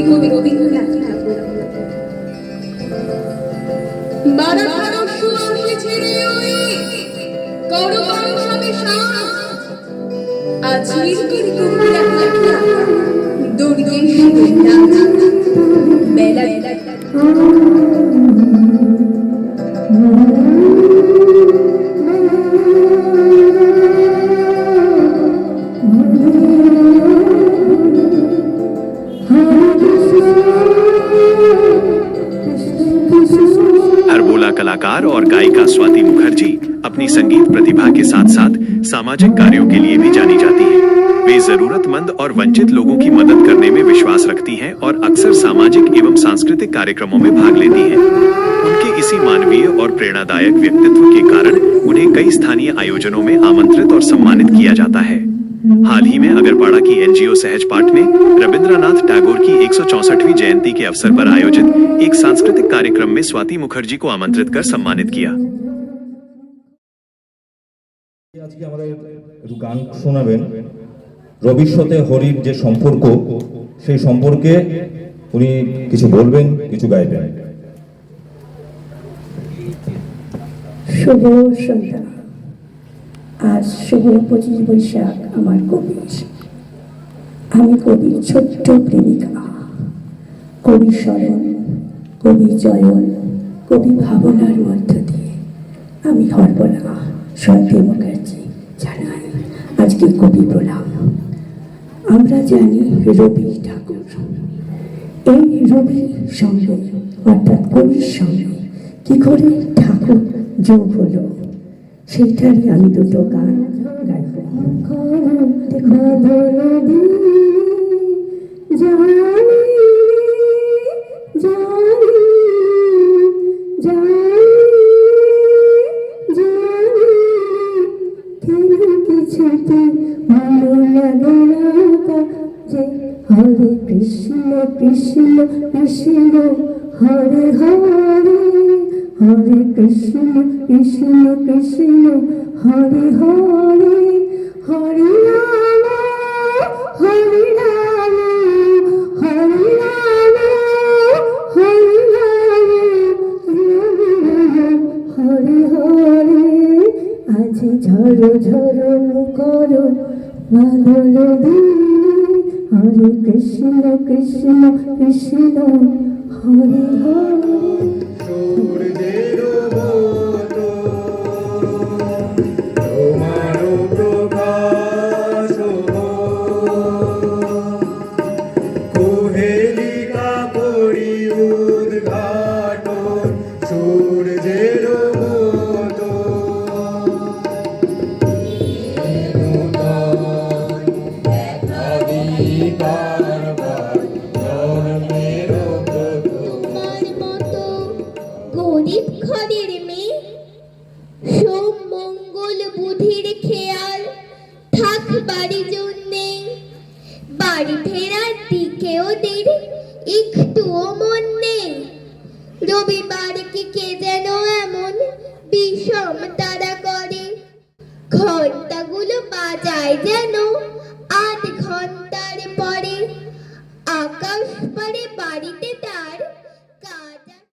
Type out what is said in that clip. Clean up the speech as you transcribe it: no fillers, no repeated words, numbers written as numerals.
কবি রবীন্দ্রনাথ ঠাকুর। বারাখারস্য আসে ছেড়ে ওই করপাংশাবে সাজ, আজমির করে কবিরা থাকিয়া দুর্গের শিবের রাজ। বেলা हरबोला कलाकार और गायिका स्वाति मुखर्जी अपनी संगीत प्रतिभा के साथ साथ सामाजिक कार्यों के लिए भी जानी जाती हैं। वे जरूरतमंद और वंचित लोगों की मदद करने में विश्वास रखती हैं और अक्सर सामाजिक एवं सांस्कृतिक कार्यक्रमों में भाग लेती हैं। उनके इसी मानवीय और प्रेरणादायक व्यक्तित्व के कारण उन्हें कई स्थानीय आयोजनों में आमंत्रित और सम्मानित किया जाता है। हाल ही में अगरपाड़ा की एनजीओ सहज पाठ ने रविंद्रनाथ टैगोर की 164वीं जयंती के अवसर पर आयोजित एक सांस्कृतिक कार्यक्रम में स्वाति मुखर्जी को आमंत्रित कर सम्मानित किया। আজকে আমাদের একটু গান শোনাবেন। রবির সাথে হরির যে সম্পর্ক, সেই সম্পর্কে উনি কিছু বলবেন, কিছু গাইবেন। শুভ সন্ধ্যা। আজ শুভ 25 বৈশাখ। আমার কবির, আমি কবির ছোট্ট প্রেমিকা, কবি স্মরণ, কবি জয়ন, কবি ভাবনার মধ্য দিয়ে আমি হরবলা स्वाति मुखर्जी জানাই আজকে কবি প্রণাম। আমরা জানি রবি ঠাকুর, এই রবির সঙ্গে অর্থাৎ কবির সঙ্গে কি করে ঠাকুর যোগ হলো, সেইটারই আমি দুটো গান গাইব। হরে কৃষ্ণ কৃষ্ণ কৃষ্ণ হরে হরে, হরে কৃষ্ণ কৃষ্ণ কৃষ্ণ হরে হরে, হরে রাম হরে রাম হরে রাম হরে রাম হরে হরে। আজ ঝড় ঝড় মুখর বাদল দিনে, হরে কৃষ্ণ কৃষ্ণ কৃষ্ণ হরে হরে। বাড়ি ফেরার দিকে ওদের একটুও মন নেই। রবিবার কি কে যেন এমন বিষম তারা করে, ঘন্টাগুলো বাজায় যেন 8 ঘন্টার পরে। আকাশ পারে বাড়িতে